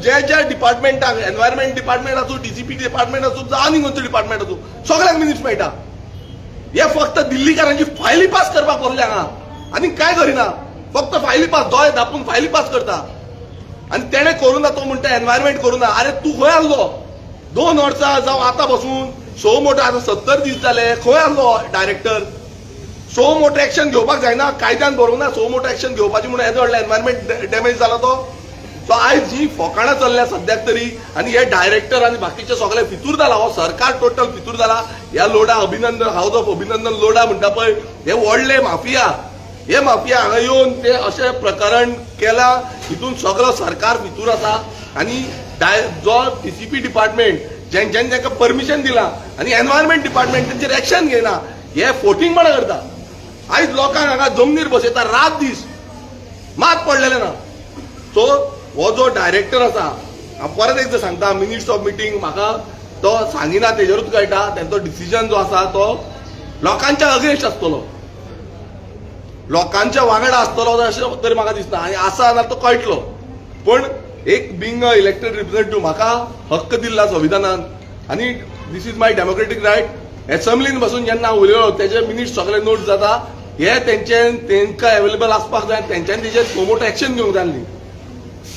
जे डिपार्टमेंटाक environment department आसूं DCP department आसूं जावं आनी खंयचो डिपार्टमेंट आसूं सगळ्यांक मिनिट्स मेळटा. हे फक्त दिल्लीकारांची फायली पास करपाक बसले हांगा आनी काय करिना. फक्त फायली पास दोळे धापून फायली पास करता. आणि तेणे करूना तो म्हणटा एनवायरमेंट करूना. अरे तू खंय आसलो 2 वर्सां जावं आतां बसून सो मोठो आतां 70 दीस जाले खंय आसलो डायरेक्टर. सो मोठो एक्शन घेवपाक जायना कायद्यान बरोवंक ना सो मोठो एक्शन घेवपाची म्हणून येदो व्हडलो एनवायरमेंट डॅमेज जाला तो. सो आयज जी फोकाणां चल्ल्या सद्याक तरी आनी हे डायरेक्टर आनी बाकीचे सगळे फितूर जाला. हो सरकार टोटल फितूर जाला. ह्या लोडा अभिनंदन हाऊस ऑफ अभिनंदन लोडा म्हणटा पळय हे व्हडले माफिया. हे माफिया हांगा येवन ते अशें प्रकरण केला हितून सगळो सरकार भितूर आसा. आनी जो डीसीपी डिपार्टमेंट ज्यांच्यानी तांकां परमिशन दिला आनी एनवायरमेंट डिपार्टमेंट तांचेर एक्शन घेयना हे फोटिंगपणां करता. आयज लोकांक हांगा जमनीर बसयता रात दीस मात पडलेले ना. सो हो जो डायरेक्टर आसा हांव परत एकदां सांगता मिनिट्स ऑफ मिटींग म्हाका तो सांगिना तेजेरूच कळटा. तांचो डिसिजन जो आसा तो लोकांच्या अगेन्स्ट आसतलो लोकांच्या वांगडा आसतलो अशें तरी म्हाका दिसना. आनी आसा ना तो कळटलो. पण एक बींग अ इलेक्टेड रिप्रेझेंटेटिव्ह म्हाका हक्क दिल्ला संविधानान आनी this is my democratic right. असेंब्लीन बसून जेन्ना हांव उलयलो तेजे मिनिट्स सगळे नोट जाता. हे तांकां अवेलेबल आसपाक जाय. तेंच्यांनी तेजेर मोठो एक्शन घेवंक जाय.